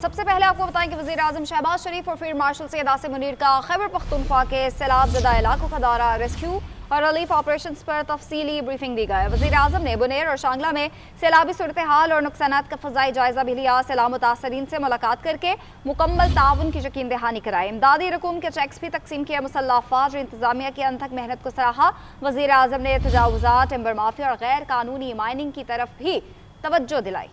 सबसे पहले आपको बताएं कि वज़ीर-ए-आज़म शहबाज शरीफ और फील्ड मार्शल सैयद आसिम मुनीर का खैबर पख्तूनख्वा के सैलाब ज़दा इलाकों का दौरा, रेस्क्यू और रिलीफ ऑपरेशंस पर तफसीली ब्रीफिंग दी गई। वज़ीर-ए-आज़म ने बुनेर और शांगला में सैलाबी सूरत हाल और नुकसानात का फ़ज़ाई जायज़ा भी लिया। सैलाब मुतासरीन से मुलाकात करके मुकम्मल ताउन की यकीन दहानी कराई। इमदादी रकूम के चेक्स भी तकसीम किए। मुसल्लह अफ़वाज और इंतज़ामिया की अनथक मेहनत को सराहा। वज़ीर-ए-आज़म ने तजावुज़ात, टिम्बर माफिया और गैर कानूनी माइनिंग की तरफ भी तवज्जो दिलाई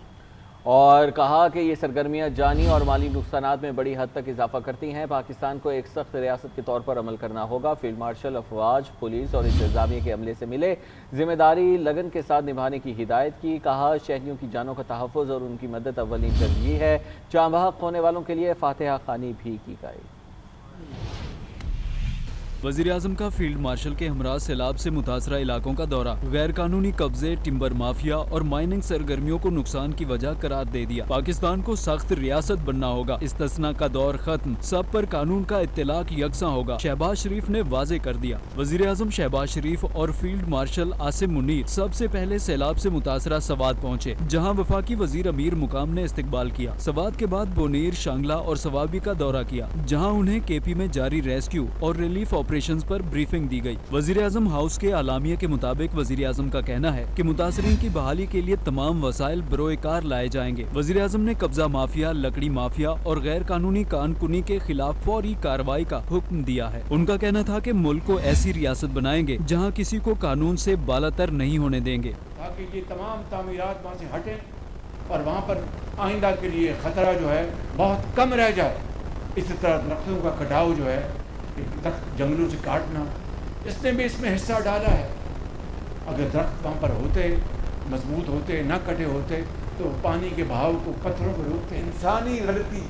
और कहा कि ये सरगर्मियाँ जानी और माली नुकसानात में बड़ी हद तक इजाफा करती हैं। पाकिस्तान को एक सख्त रियासत के तौर पर अमल करना होगा। फील्ड मार्शल, अफवाज, पुलिस और इंतजामिया के अमले से मिले, जिम्मेदारी लगन के साथ निभाने की हिदायत की। कहा शहरियों की जानों का तहफ़्फ़ुज़ और उनकी मदद अव्वलीन तरजीह है। जाँ बहक होने वालों के लिए फातिहा खानी भी की गई। वज़ीर-ए-आज़म का फील्ड मार्शल के हमरा सैलाब से मुतासरा इलाकों का दौरा, गैर कानूनी कब्जे, टिम्बर माफिया और माइनिंग सरगर्मियों को नुकसान की वजह करार दे दिया। पाकिस्तान को सख्त रियासत बनना होगा। इस्तिस्ना का दौर खत्म, सब पर कानून का इत्तलाक यकसा होगा, शहबाज शरीफ ने वाजे कर दिया। वज़ीर-ए-आज़म शहबाज शरीफ और फील्ड मार्शल आसिम मुनीर सबसे पहले सैलाब से मुतासरा सवात पहुँचे, जहाँ वफाकी वजीर अमीर मुकाम ने इस्तकबाल किया। सवात के बाद बोनेर, शांगला और सवाबी का दौरा किया, जहाँ उन्हें केपी में जारी रेस्क्यू और रिलीफ ऑपरेशंस पर ब्रीफिंग दी गई। वज़ीर-ए-आज़म हाउस के आलामिया के मुताबिक वज़ीर-ए-आज़म का कहना है कि मुतासरीन की बहाली के लिए तमाम वसाइल बरोएकार लाए जाएंगे। वज़ीर-ए-आज़म ने कब्जा माफिया, लकड़ी माफिया और गैर कानूनी कानकुनी के खिलाफ फौरी कार्रवाई का हुक्म दिया है। उनका कहना था कि मुल्क को ऐसी रियासत बनाएंगे जहाँ किसी को कानून से बालातर नहीं होने देंगे, ताकि ये तमाम तामीरात वहाँ से हटें और वहाँ पर आइंदा के लिए खतरा जो है बहुत कम रह जाए। इस तरह दरख्तों का कटाव जो है, दरख्त जंगलों से काटना, इसने भी इसमें हिस्सा डाला है। अगर दरख्त वहाँ पर होते, मजबूत होते, न कटे होते, तो पानी के बहाव को पत्थरों पर रोकते। इंसानी गलती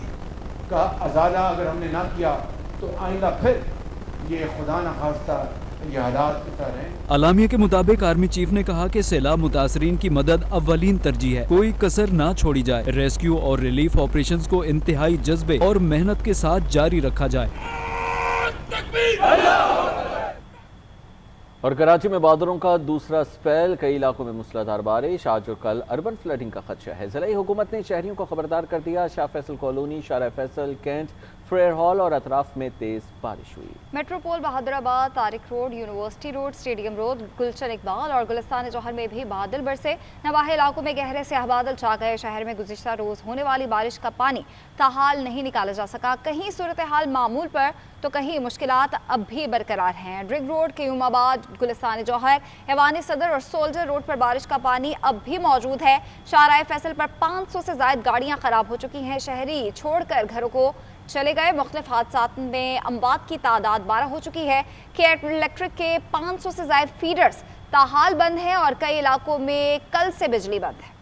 का अजाला अगर हमने ना किया तो आइंदा फिर ये खुदा न खास्ता ये हालात रहे। आलामिया के मुताबिक आर्मी चीफ ने कहा कि सैलाब मुतासरीन की मदद अव्वलीन तरजीह है, कोई कसर ना छोड़ी जाए। रेस्क्यू और रिलीफ ऑपरेशंस को इंतहाई जज्बे और मेहनत के साथ जारी रखा जाए। और कराची में बादलों का दूसरा स्पेल, कई इलाकों में मूसलाधार बारिश। आज और कल अर्बन फ्लडिंग का खदशा है। ज़िला हुकूमत ने शहरियों को खबरदार कर दिया। शाह फैसल कॉलोनी, शारा फैसल, कैंट, फ्रेयर हॉल और अतराफ में तेज बारिश हुई। Metropole, Bahadurabad, Tariq road, university road, stadium road, Gulshan Iqbal और गुलिस्तान जौहर में भी बादल बरसे। नवाहे इलाकों में गहरे स्याह बादल छा गए। शहर में गुज़िश्ता रोज होने वाली बारिश का पानी ताहाल नहीं निकाला जा सका। कहीं सूरत हाल मामूल पर तो कहीं मुश्किलात अब भी बरकरार हैं। ड्रिग रोड, क्यूमाबाद, गुलिस्तान जौहर, ऐवान सदर और सोल्जर रोड पर बारिश का पानी अब भी मौजूद है। शारा फैसल पर 500 से ज़ायद गाड़ियाँ खराब हो चुकी हैं। शहरी छोड़कर घरों को चले गए। मुख्तलिफ हादसात में अमवात की तादाद 12 हो चुकी है। केयर इलेक्ट्रिक के 500 से ज़ायद फीडर्स ताहाल बंद हैं और कई इलाकों में कल से बिजली बंद है।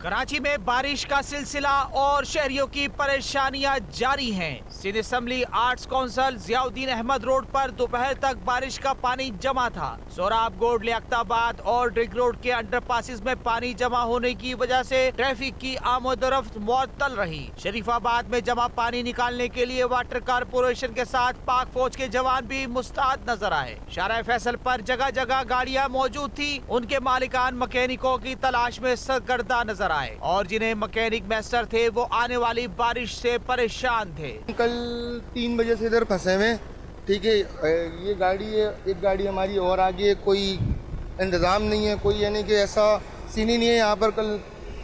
कराची में बारिश का सिलसिला और शहरियों की परेशानियां जारी हैं। Sindh assembly arts council Ziauddin Ahmed road पर दोपहर तक बारिश का पानी जमा था। सोराब गोड, लियाकताबाद और ड्रिग रोड के अंडरपासिस में पानी जमा होने की वजह से ट्रैफिक की आमदोरफ्त मुअत्तल रही। शरीफाबाद में जमा पानी निकालने के लिए वाटर कारपोरेशन के साथ पाक फौज के जवान भी मुस्तैद नजर आए। शारा फैसल पर जगह जगह गाड़ियां मौजूद थी। उनके मालिकान मैकेनिकों की तलाश में सरगर्दा नजर आए और जिन्हें मैकेनिक मैसर थे वो आने वाली बारिश से परेशान थे। कल 3 बजे से इधर फंसे हुए, ठीक है। ये गाड़ी है, एक गाड़ी हमारी और आगे, कोई इंतजाम नहीं है, कोई यानी कि ऐसा सीन ही नहीं है यहाँ पर। कल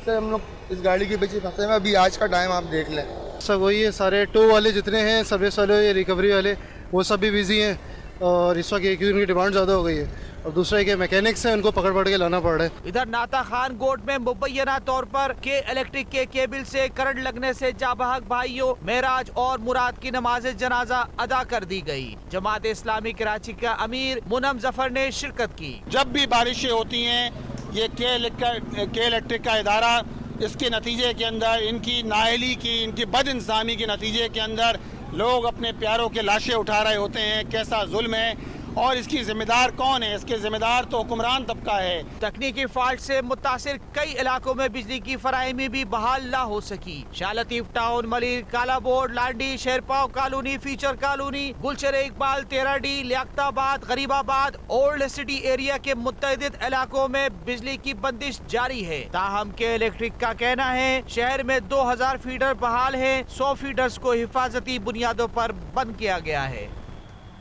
से हम लोग इस गाड़ी के पीछे फंसे हुए। अभी आज का टाइम आप देख लें, सब वही है। सारे टो वाले जितने हैं, सर्विस वाले, रिकवरी वाले, वो सब भी बिजी हैं और इस वक्त एक उनकी डिमांड ज़्यादा हो गई है और दूसरे के मैकेनिक्स हैं, उनको पकड़ पकड़ के लाना पड़ रहा है। इधर नाता खान गोट में मुबैना तौर पर के इलेक्ट्रिक के केबल से करंट लगने से जाबहक भाइयों मेराज और मुराद की नमाज जनाजा अदा कर दी गई। जमात इस्लामी कराची का अमीर मुनम जफर ने शिरकत की। जब भी बारिशें होती हैं, ये के इलेक्ट्रिक का इदारा, इसके नतीजे के अंदर इनकी नाअहली की, इनकी बद इंतजामी के नतीजे के अंदर लोग अपने प्यारों के लाशें उठा रहे होते हैं। कैसा जुल्म है। اور اس کی ذمہ کون ہے؟ اس کے ذمہ دار تو حکمران طبقہ ہے۔ تکنیکی فالٹ سے متاثر کئی علاقوں میں بجلی کی فراہمی بھی بحال نہ ہو سکی۔ شاہ لطیف town, Malir, Kala board, Landhi, Sherpao colony, future colony, Gulshan Iqbal, 13D، Liaquatabad, غریب آباد، اولڈ سٹی ایریا کے متعدد علاقوں میں بجلی کی بندش جاری ہے۔ تاہم کے الیکٹرک کا کہنا ہے شہر میں 2000 فیڈر بحال ہیں، 100 فیڈرز کو حفاظتی بنیادوں پر بند کیا گیا ہے۔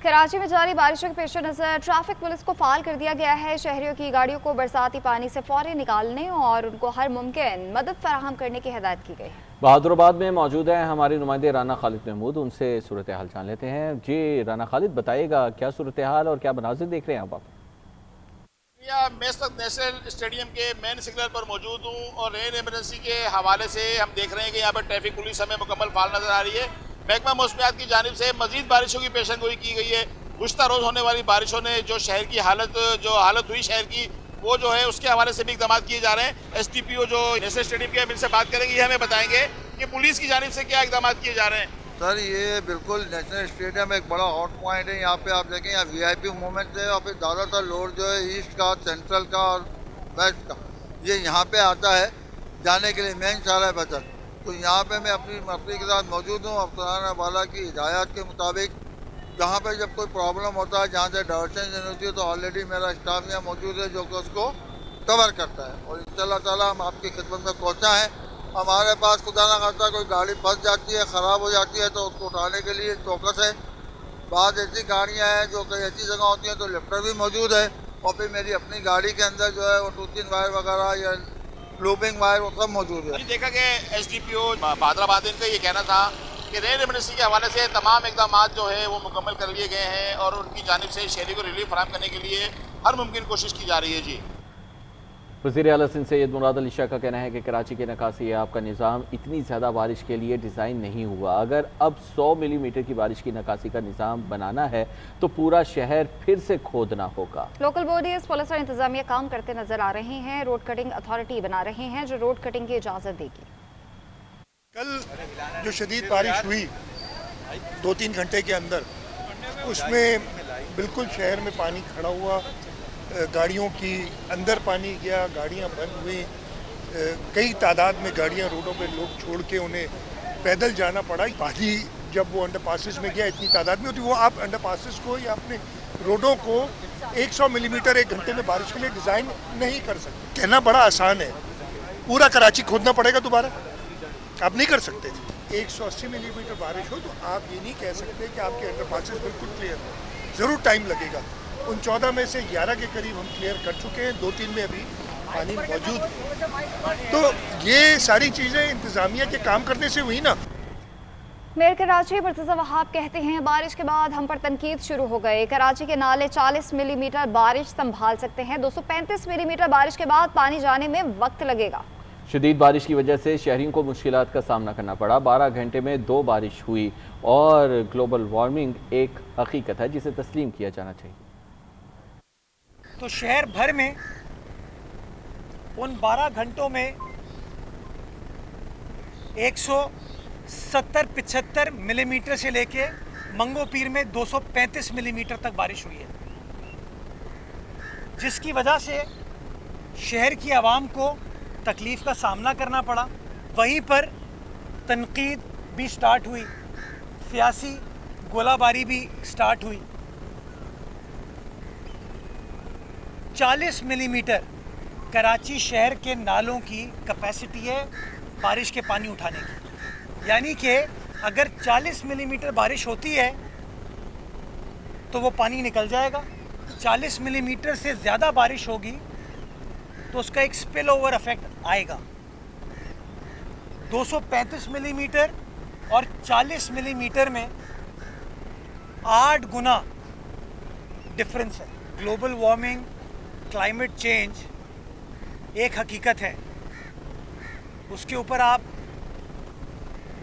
کراچی میں جاری بارشوں کے پیش نظر ٹریفک پولیس کو فعال کر دیا گیا ہے۔ شہریوں کی گاڑیوں کو برساتی پانی سے فوری نکالنے اور ان کو ہر ممکن مدد فراہم کرنے کی ہدایت کی گئی ہے۔ بہادر آباد میں موجود ہیں ہماری نمائندے رانا خالد محمود، ان سے صورتحال جان لیتے ہیں۔ جی رانا خالد، بتائیے گا کیا صورتحال اور کیا مناظر دیکھ رہے ہیں آپ؟ میں اس وقت نیشنل اسٹیڈیم کے مین سگنل پر موجود ہوں اور رین ایمرجنسی کے حوالے سے ہم دیکھ رہے ہیں کہ یہاں پر ٹریفک پولیس ہمیں مکمل فعال نظر آ رہی ہے۔ محکمہ موسمیات کی جانب سے مزید بارشوں کی پیشن گوئی کی گئی ہے۔ گزشتہ روز ہونے والی بارشوں نے جو شہر کی حالت ہوئی شہر کی، وہ جو ہے اس کے حوالے سے بھی اقدامات کیے جا رہے ہیں۔ ایس ٹی پی او جو نیشنل اسٹیڈیم کے ان سے بات کریں گے، یہ ہمیں بتائیں گے کہ پولیس کی جانب سے کیا اقدامات کیے جا رہے ہیں۔ سر یہ بالکل نیشنل اسٹیڈیم ایک بڑا ہاٹ پوائنٹ ہے، یہاں پہ آپ دیکھیں یہاں وی آئی پی موومنٹ ہے اور پھر زیادہ تر لوڈ جو ہے ایسٹ کا، سینٹرل کا اور ویسٹ کا یہ یہاں پہ آتا ہے جانے کے لیے مین چارہ بچت۔ تو یہاں پہ میں اپنی مرضی کے ساتھ موجود ہوں، افسران والا کی ہدایات کے مطابق جہاں پہ جب کوئی پرابلم ہوتا ہے، جہاں سے ڈائریکشن ہوتی ہے تو آلریڈی میرا اسٹاف یہاں موجود ہے جو کہ اس کو کور کرتا ہے اور ان شاء اللہ تعالیٰ ہم آپ کی خدمت میں پہنچا ہے۔ ہمارے پاس خدا نہ خاصا کوئی گاڑی پھنس جاتی ہے، خراب ہو جاتی ہے تو اس کو اٹھانے کے لیے چوکس ہے۔ بعض ایسی گاڑیاں ہیں جو کہ ایسی جگہ ہوتی ہیں تو لفٹر بھی موجود ہے اور پھر میری اپنی گاڑی کے اندر جو ہے وہ 2-3 وائر وغیرہ یا لوپنگ وائر وہ سب موجود ہے۔ دیکھا کہ ایس ڈی پی او بہادر آباد ان کا یہ کہنا تھا کہ رین ایمرجنسی کے حوالے سے تمام اقدامات جو ہے وہ مکمل کر لیے گئے ہیں اور ان کی جانب سے شہری کو ریلیف فراہم کرنے کے لیے ہر ممکن کوشش کی جا رہی ہے۔ جی وزیر اعلیٰ سندھ سید مراد علی شاہ کا کہنا ہے کہ کراچی کے نکاسی آب کا نظام اتنی زیادہ بارش کے لیے ڈیزائن نہیں ہوا۔ اگر اب 100 ملی میٹر کی بارش کی نکاسی کا نظام بنانا ہے تو پورا شہر پھر سے کھودنا ہوگا۔ لوکل باڈیز، پولیس اور انتظامیہ کام کرتے نظر آ رہے ہیں۔ روڈ کٹنگ اتھارٹی بنا رہے ہیں جو روڈ کٹنگ کی اجازت دے گی۔ کل جو شدید بارش ہوئی 2-3 گھنٹے کے اندر، اس میں بالکل شہر میں پانی کھڑا ہوا، گاڑیوں کی اندر پانی گیا، گاڑیاں بند ہوئیں، کئی تعداد میں گاڑیاں روڈوں پہ لوگ چھوڑ کے انہیں پیدل جانا پڑا۔ پانی جب وہ انڈر پاسز میں گیا اتنی تعداد میں ہوتی، وہ آپ انڈر پاسز کو یا اپنے روڈوں کو 100 ملی میٹر 1 گھنٹے میں بارش کے لیے ڈیزائن نہیں کر سکتے۔ کہنا بڑا آسان ہے، پورا کراچی کھودنا پڑے گا دوبارہ، آپ نہیں کر سکتے۔ 180 ملی میٹر بارش ہو تو آپ یہ نہیں کہہ سکتے کہ آپ کے انڈر پاسز بالکل کلیئر ہیں، ضرور ٹائم لگے گا۔ ان 14 میں سے 11 کے قریب ہم کلیئر کر چکے ہیں، 2-3 میں ابھی پانی موجود ہے۔ تو یہ ساری چیزیں انتظامیہ کے کام کرنے سے ہوئی نا۔ میئر کراچی مرتضی وہاب کہتے ہیں بارش کے بعد ہم پر تنقید شروع ہو گئے۔ کراچی کے نالے 40 ملی میٹر بارش سنبھال سکتے ہیں، 235 ملی میٹر بارش کے بعد پانی جانے میں وقت لگے گا۔ شدید بارش کی وجہ سے شہریوں کو مشکلات کا سامنا کرنا پڑا۔ 12 گھنٹے میں 2 بارش ہوئی اور گلوبل وارمنگ ایک حقیقت ہے جسے تسلیم کیا جانا چاہیے۔ تو شہر بھر میں ان 12 گھنٹوں میں 170-75 ملی میٹر سے لے کے منگو پیر میں 235 ملی میٹر تک بارش ہوئی ہے، جس کی وجہ سے شہر کی عوام کو تکلیف کا سامنا کرنا پڑا۔ وہیں پر تنقید بھی سٹارٹ ہوئی، سیاسی گولہ باری بھی سٹارٹ ہوئی۔ 40 ملی میٹر کراچی شہر کے نالوں کی کیپیسٹی ہے بارش کے پانی اٹھانے کی، یعنی کہ اگر 40 ملی میٹر بارش ہوتی ہے تو وہ پانی نکل جائے گا۔ 40 ملی میٹر سے زیادہ بارش ہوگی تو اس کا ایک سپل اوور ایفیکٹ آئے گا۔ 235 ملی میٹر اور 40 ملی میٹر میں 8 گنا ڈفرنس ہے۔ گلوبل وارمنگ، کلائمیٹ چینج ایک حقیقت ہے، اس کے اوپر آپ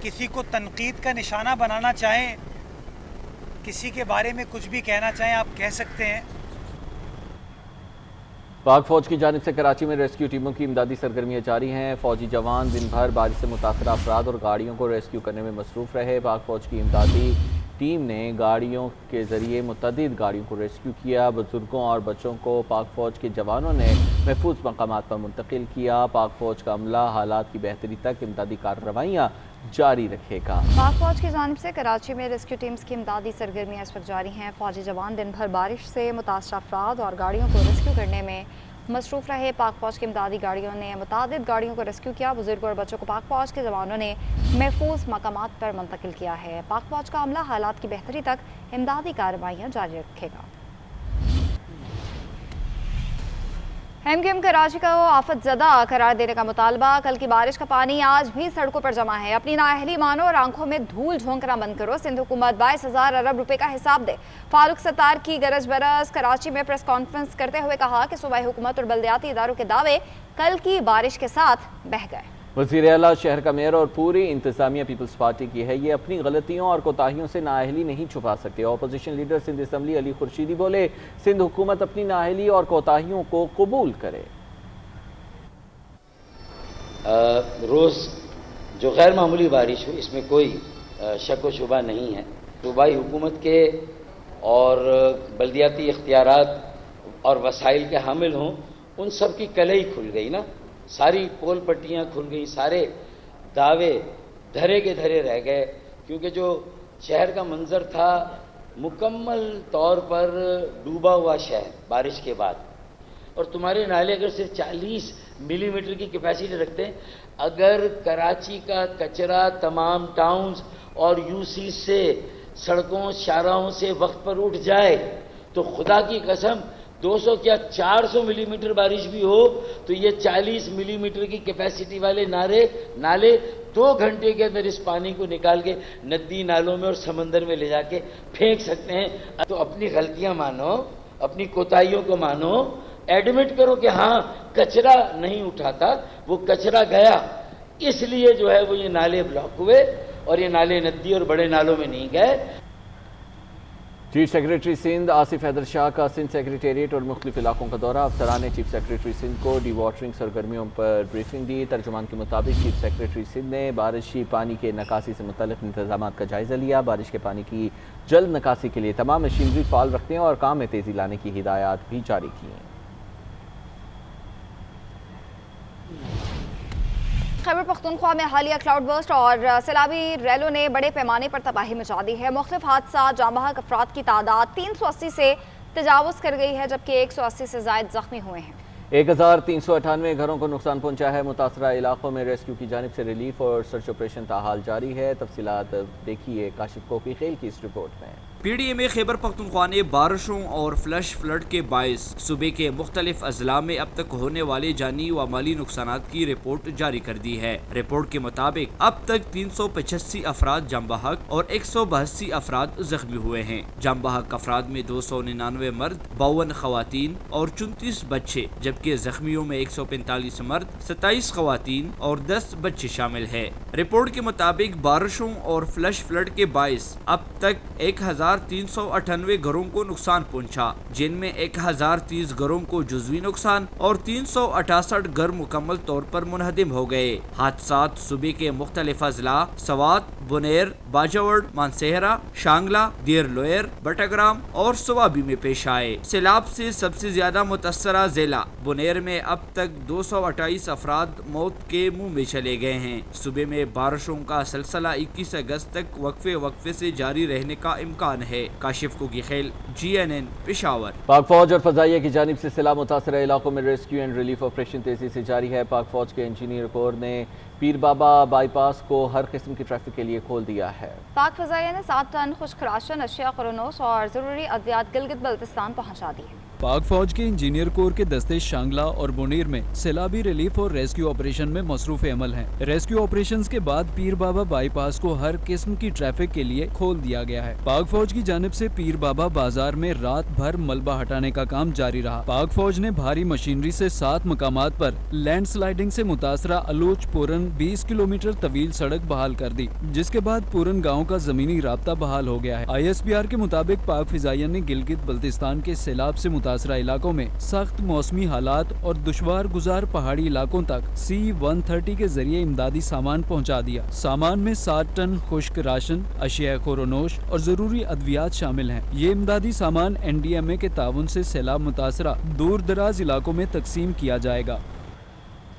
کسی کو تنقید کا نشانہ بنانا چاہیں، کسی کے بارے میں کچھ بھی کہنا چاہیں، آپ کہہ سکتے ہیں۔ پاک فوج کی جانب سے کراچی میں ریسکیو ٹیموں کی امدادی سرگرمیاں جاری ہیں۔ فوجی جوان دن بھر بارش سے متاثرہ افراد اور گاڑیوں کو ریسکیو کرنے میں مصروف رہے۔ پاک فوج کی امدادی टीम ने गाड़ियों के जरिए मुतअद्दिद गाड़ियों को रेस्क्यू किया। बुजुर्गों और बच्चों को पाक फौज के जवानों ने महफूज मकामात पर मुंतकिल किया। पाक फौज का अमला हालात की बेहतरी तक इमदादी कार्रवाइयाँ जारी रखेगा। पाक फौज की जानिब से कराची में रेस्क्यू टीम्स की इमदादी सरगर्मियाँ इस वक्त जारी हैं। फौजी जवान दिन भर बारिश से मुतासर अफराद और गाड़ियों को रेस्क्यू करने में मसरूफ रहे। पाक फौज की इमदादी गाड़ियों ने मुतादिद गाड़ियों को रेस्क्यू किया। बुजुर्ग और बच्चों को पाक फौज के जवानों ने महफूज मकामात पर मुंतकिल किया है। पाक फौज का अमला हालात की बेहतरी तक इमदादी कार्रवाइयाँ जारी रखेगा। एमक्यूएम कराची को आफत ज़दा करार देने का मुतालबा। कल की बारिश का पानी आज भी सड़कों पर जमा है। अपनी नाअहली मानो और आंखों में धूल झोंकना बंद करो। सिंध हुकूमत 22,000 अरब रुपए का हिसाब दे। फारूक सत्तार की गरज बरस। कराची में प्रेस कॉन्फ्रेंस करते हुए कहा कि सूबाई हुकूमत और बल्दियाती इदारों के दावे कल की बारिश के साथ बह गए। वज़ीर आला शहर का मेयर और पूरी इंतजामिया पीपल्स पार्टी की है। ये अपनी गलतियों और कोताहियों से नाअहली नहीं छुपा सकते। Opposition leader Sindh assembly Ali Khurshidi बोले, सिंध हुकूमत अपनी नाअहली और कोताहियों को कबूल करे। रोज़ जो गैर मामूली बारिश हुई इसमें कोई शक व शुबा नहीं है। सूबाई हुकूमत के और बल्दियाती इख्तियारात और वसाइल के हामिल हों, उन सब की कलई खुल गई ना। सारी पोल पट्टियाँ खुल गई, सारे दावे धरे के धरे रह गए, क्योंकि जो शहर का मंजर था मुकम्मल तौर पर डूबा हुआ शहर बारिश के बाद। और तुम्हारे नाले अगर सिर्फ 40 मिलीमीटर की कैपेसिटी रखते हैं, अगर कराची का कचरा तमाम टाउन्स और यूसी से सड़कों शाहराहों से वक्त पर उठ जाए तो खुदा की कसम 200 क्या 400 मिलीमीटर बारिश भी हो तो ये 40 मिलीमीटर की कैपेसिटी वाले नाले 2 घंटे के अंदर इस पानी को निकाल के नदी नालों में और समंदर में ले जाके फेंक सकते हैं। तो अपनी गलतियां मानो, अपनी कोताहियों को मानो, एडमिट करो कि हाँ कचरा नहीं उठा था, वो कचरा गया, इसलिए जो है वो ये नाले ब्लॉक हुए और ये नाले नदी और बड़े नालों में नहीं गए। चीफ सेक्रेटरी सिंध आसिफ हैदर शाह का सिंध सेक्रेटेरिएट और मुख्तलिफ इलाकों का दौरा। अफसरान ने चीफ सेक्रेटरी सिंध को डी वाटरिंग सरगर्मियों पर ब्रीफिंग दी। तर्जुमान के मुताबिक चीफ सेक्रेटरी सिंध ने बारिशी पानी के निकासी से मुतल्लिक़ इंतजामात का जायज़ा लिया। बारिश के पानी की जल्द निकासी के लिए तमाम मशीनरी फाल रखने और काम में तेज़ी लाने की हिदायत भी जारी की हैं। खैबर पख्तूनख्वा में हालिया क्लाउड बर्स्ट और सैलाबी रैलों ने बड़े पैमाने पर तबाही मचा दी है। मुख्तलिफ हादसा जाँ बहक अफराद की तादाद 380 से तजावुज़ कर गई है, जबकि 180 से ज़ायद ज़ख्मी हुए हैं। 1398 घरों को नुकसान पहुंचा है। मुतासरा इलाकों में रेस्क्यू की जानिब से रिलीफ और सर्च ऑपरेशन ताहाल जारी है। तफसीलात देखिए काशिफ कोकी खेल की इस रिपोर्ट में। पीडीए में खैबर पख्तूनख्वा ने बारिशों और फ्लश फ्लड के बायस सूबे के मुख्तलिफ अजला में अब तक होने वाले जानी व माली नुकसानात की रिपोर्ट जारी कर दी है। रिपोर्ट के मुताबिक अब तक 385 अफराद जाँ बहक और 182 अफराद जख्मी हुए हैं। जाँ बहक अफराद में 299 मर्द, 52 खवातीन और 34 बच्चे, जबकि जख्मियों में 145 मर्द, 27 खवातीन और 10 बच्चे शामिल है। रिपोर्ट के मुताबिक बारिशों और फ्लश फ्लड के बायस अब तक 1398 घरों को नुकसान पहुंचा, जिनमें 1030 घरों को जुज़वी नुकसान और 368 घर मुकम्मल तौर पर मुनहदिम हो गए। हादसात सूबे के मुख्तलिफ अजला सवात, बुनेर, बाजावड़, मानसेहरा, शांगला, देर लोयर, बटाग्राम और सुवाबी में पेश आए। सैलाब से सबसे ज्यादा मुतासरा जिला बुनेर में अब तक 228 अफराद मौत के मुंह में चले गए हैं। सूबे में बारिशों का सिलसिला 21 अगस्त तक वक्फे से जारी रहने का इम्कान है। काशिफ कोकी खेल, GNN पेशावर। पाक फौज और फजाइया की जानिब से सैलाब मुतासरा इलाकों में रेस्क्यू एंड रिलीफ ऑपरेशन तेजी से जारी है। पाक फौज के इंजीनियर कोर ने पीर बाबा बाईपास को हर किस्म की ट्रैफिक के लिए खोल दिया है। पाक फजाइया ने 7 टन खुश्क राशन, अशिया, खुरनोस और जरूरी अद्वियात गिलगित बल्तिस्तान पहुँचा दी है। पाक फौज के इंजीनियर कोर के दस्ते शांगला और बुनेर में सैलाबी रिलीफ और रेस्क्यू ऑपरेशन में मसरूफ अमल हैं। रेस्क्यू ऑपरेशंस के बाद पीर बाबा बाईपास को हर किस्म की ट्रैफिक के लिए खोल दिया गया है। पाक फौज की जानिब से पीर बाबा बाजार में रात भर मलबा हटाने का काम जारी रहा। पाक फौज ने भारी मशीनरी से 7 मकामात पर लैंड स्लाइडिंग से मुतासरा अलूच पूरन 20 किलोमीटर तवील सड़क बहाल कर दी, जिसके बाद पूरन गाँव का जमीनी राब्ता बहाल हो गया है। ISPR के मुताबिक पाक फिजाइया ने गिलगित बल्तिस्तान के सैलाब से मुतासरा इलाकों में सख्त मौसमी हालात और दुश्वार गुजार पहाड़ी इलाकों तक C-130 के जरिए इमदादी सामान पहुंचा दिया। सामान में 7 टन खुश्क राशन, अशिया खोरोनोश और जरूरी अद्वियात शामिल हैं। ये इमदादी सामान NDMA के ताउन से सैलाब मुतासरा दूर दराज इलाकों में तकसीम किया जाएगा।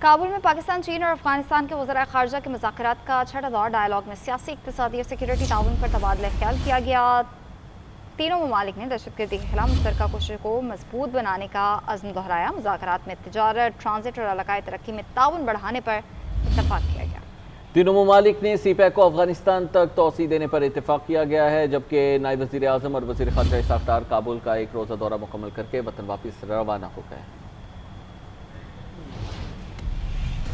काबुल में पाकिस्तान, चीन और अफगानिस्तान के वज़ीर ख़ारजा के मुज़ाकरात का छठा दौर डायलॉग में सियासी, इक़्तिसादी और सिक्योरिटी ताउन पर तबादला ख्याल किया गया। तीनों ममालिक ने दहशतगर्दी के खिलाफ मुश्तरका कोशिश को मजबूत बनाने का अज़्म दोहराया। मुज़ाकरात में तिजारत, ट्रांजिट और इलाकाई तरक्की में ताउन बढ़ाने पर इत्तफ़ाक़ किया गया। तीनों ममालिक ने CPEC को अफगानिस्तान तक तोसी देने पर इत्तेफाक किया गया है, जबकि नायब वज़ीर आज़म और वज़ीर ख़ारजा इस्हाक़ डार काबुल का एक रोज़ा दौरा मुकम्मल करके वतन वापस रवाना हो गए।